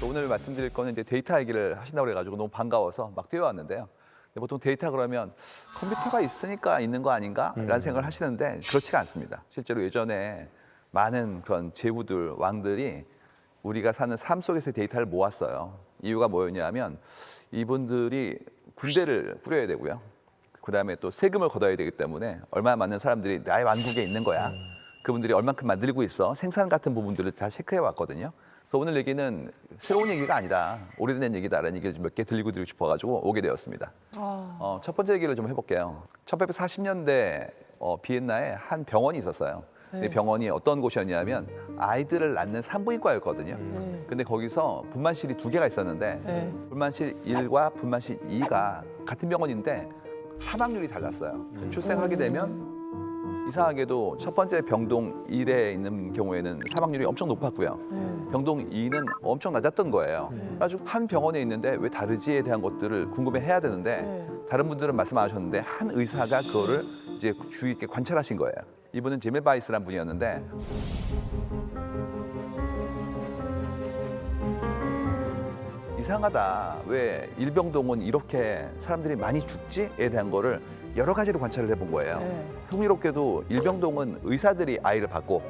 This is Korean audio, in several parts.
오늘 말씀드릴 거는 이제 데이터 얘기를 하신다고 그래가지고 너무 반가워서 막 뛰어왔는데요. 근데 보통 데이터 그러면 컴퓨터가 있으니까 있는 거 아닌가라는 생각을 하시는데 그렇지가 않습니다. 실제로 예전에 많은 그런 제후들, 왕들이 우리가 사는 삶 속에서 데이터를 모았어요. 이유가 뭐였냐면 이분들이 군대를 꾸려야 되고요. 그다음에 또 세금을 걷어야 되기 때문에 얼마나 많은 사람들이 나의 왕국에 있는 거야. 그분들이 얼만큼 만들고 있어. 생산 같은 부분들을 다 체크해 왔거든요. 그래서 오늘 얘기는 새로운 얘기가 아니다. 오래된 얘기다라는 얘기를 몇 개 들리고 드리고 싶어가지고 오게 되었습니다. 첫 번째 얘기를 좀 해볼게요. 1840년대 비엔나에 한 병원이 있었어요. 근데 병원이 어떤 곳이었냐면 아이들을 낳는 산부인과였거든요. 근데 거기서 분만실이 2개가 있었는데 분만실 1과 분만실 2가 같은 병원인데 사망률이 달랐어요. 출생하게 되면 이상하게도 첫 번째 병동 1에 있는 경우에는 사망률이 엄청 높았고요. 병동 2는 엄청 낮았던 거예요. 그래가지고 한 병원에 있는데 왜 다르지에 대한 것들을 궁금해해야 되는데 다른 분들은 말씀 안 하셨는데 한 의사가 그거를 이제 주의 있게 관찰하신 거예요. 이분은 제멜바이스라는 분이었는데 이상하다. 왜 일병동은 이렇게 사람들이 많이 죽지에 대한 거를 여러 가지로 관찰을 해본 거예요. 흥미롭게도 일병동은 의사들이 아이를 받고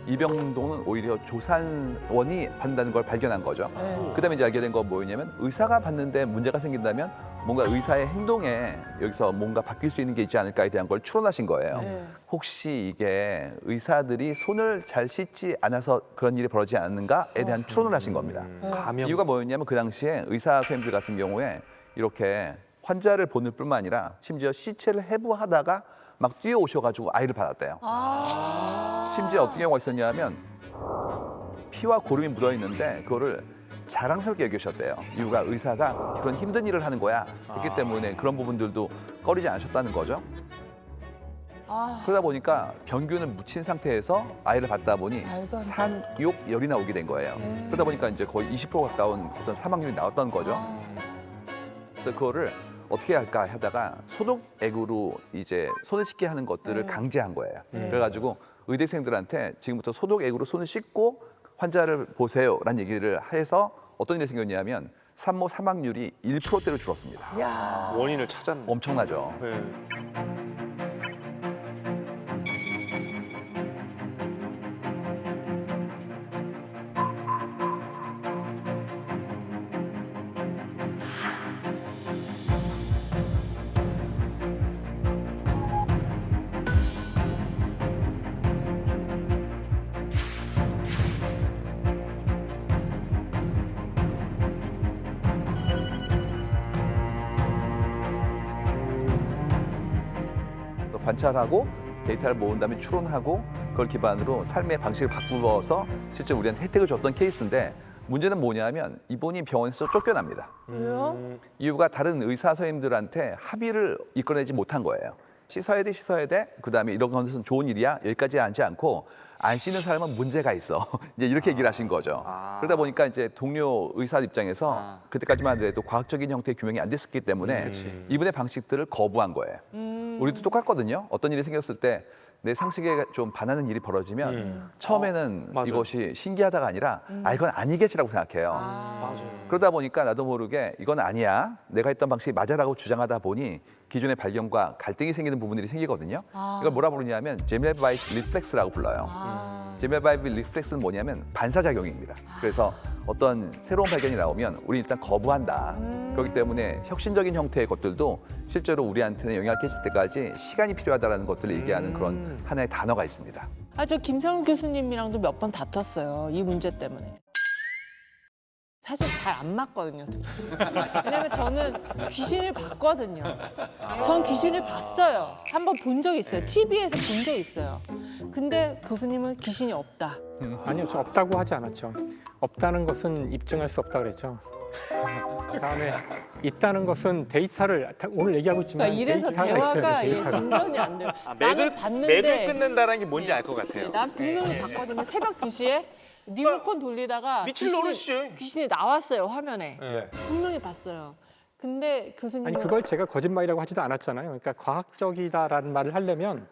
이병동은 오히려 조산원이 받는다는 걸 발견한 거죠. 그다음에 이제 알게 된 건 뭐였냐면 의사가 받는데 문제가 생긴다면 뭔가 의사의 행동에 여기서 뭔가 바뀔 수 있는 게 있지 않을까에 대한 걸 추론하신 거예요. 혹시 이게 의사들이 손을 잘 씻지 않아서 그런 일이 벌어지지 않는가에 대한 추론을 하신 겁니다. 이유가 뭐였냐면 그 당시에 의사 선생님들 같은 경우에 이렇게 환자를 보는 뿐만 아니라 심지어 시체를 해부하다가 막 뛰어오셔가지고 아이를 받았대요. 심지어 어떤 경우가 있었냐면 피와 고름이 묻어있는데 그거를 자랑스럽게 여기셨대요. 이유가 의사가 그런 힘든 일을 하는 거야. 그렇기 때문에 그런 부분들도 꺼리지 않으셨다는 거죠. 그러다 보니까 병균을 묻힌 상태에서 아이를 받다 보니 산욕열이 나오게 된 거예요. 그러다 보니까 이제 거의 20% 가까운 어떤 사망률이 나왔던 거죠. 그래서 그거를 어떻게 할까 하다가 소독액으로 이제 손을 씻게 하는 것들을 강제한 거예요. 그래가지고 의대생들한테 지금부터 소독액으로 손을 씻고 환자를 보세요라는 얘기를 해서 어떤 일이 생겼냐면 산모 사망률이 1%대로 줄었습니다. 원인을 찾았네. 엄청나죠. 관찰하고 데이터를 모은 다음에 추론하고 그걸 기반으로 삶의 방식을 바꾸어서 실제 우리한테 혜택을 줬던 케이스인데 문제는 뭐냐면 이분이 병원에서 쫓겨납니다. 왜요? 이유가 다른 의사 선생님들한테 합의를 이끌어내지 못한 거예요. 씻어야 돼, 씻어야 돼. 그다음에 이런 것은 좋은 일이야. 여기까지 하지 않고 안 씻는 사람은 문제가 있어. 이제 이렇게 얘기를 하신 거죠. 그러다 보니까 이제 동료 의사 입장에서 그때까지만 해도 과학적인 형태의 규명이 안 됐었기 때문에 이분의 방식들을 거부한 거예요. 우리도 똑같거든요. 어떤 일이 생겼을 때 내 상식에 좀 반하는 일이 벌어지면 처음에는 맞아요. 이것이 신기하다가 아니라 이건 아니겠지라고 생각해요. 맞아요. 그러다 보니까 나도 모르게 이건 아니야. 내가 했던 방식이 맞아라고 주장하다 보니 기존의 발견과 갈등이 생기는 부분들이 생기거든요. 이걸 뭐라 부르냐면 제멜바이스 리플렉스라고 불러요. 제멜바이스 리플렉스는 뭐냐면 반사작용입니다. 그래서 어떤 새로운 발견이 나오면 우리 일단 거부한다. 그렇기 때문에 혁신적인 형태의 것들도 실제로 우리한테는 영향을 끼칠 때까지 시간이 필요하다는 것들을 얘기하는 그런 하나의 단어가 있습니다. 저 김상훈 교수님이랑도 몇 번 다퉜어요. 이 문제 때문에. 사실 잘 안 맞거든요. 왜냐면 저는 귀신을 봤거든요. 전 귀신을 봤어요. 한번 본 적이 있어요. TV에서 본 적이 있어요. 근데 교수님은 귀신이 없다. 아니요, 저 없다고 하지 않았죠. 없다는 것은 입증할 수 없다 그랬죠. 그다음에 있다는 것은 데이터를 오늘 얘기하고 있지만 그러니까 이래서 데이터가 대화가 있어야 돼, 예, 데이터가. 진전이 안 돼요. 나는 맥을 봤는데 끊는다는 게 뭔지 알 것 같아요. 난 분명히 봤거든요. 새벽 2시에 리모컨 돌리다가 미칠 노릇이죠. 귀신이 나왔어요, 화면에. 네. 분명히 봤어요. 근데 교수님은 아니 그걸 제가 거짓말이라고 하지도 않았잖아요. 그러니까 과학적이다라는 말을 하려면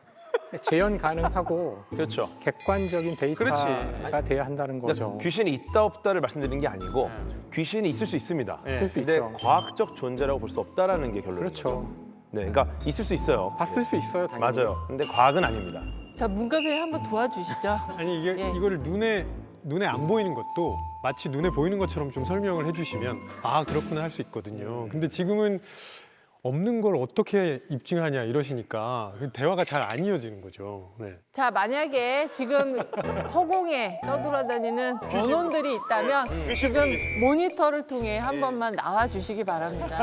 재현 가능하고 그렇죠. 객관적인 데이터가 그렇지. 돼야 한다는 거죠. 그러니까 귀신이 있다 없다를 말씀드리는 게 아니고 귀신이 있을 수 있습니다. 있을 수 근데 있죠. 과학적 존재라고 볼 수 없다라는 게 결론이죠. 그렇죠. 네, 그러니까 있을 수 있어요. 봤을 수 있어요, 당연히. 맞아요. 근데 과학은 아닙니다. 자, 문과 선생님 한번 도와주시죠. 아니 이게 예. 이거를 눈에 안 보이는 것도 마치 눈에 보이는 것처럼 좀 설명을 해주시면 아 그렇구나 할 수 있거든요. 근데 지금은 없는 걸 어떻게 입증하냐 이러시니까 대화가 잘 안 이어지는 거죠. 네. 자, 만약에 지금 허공에 떠돌아다니는 변혼들이 있다면 지금 모니터를 통해 한 번만 나와 주시기 바랍니다.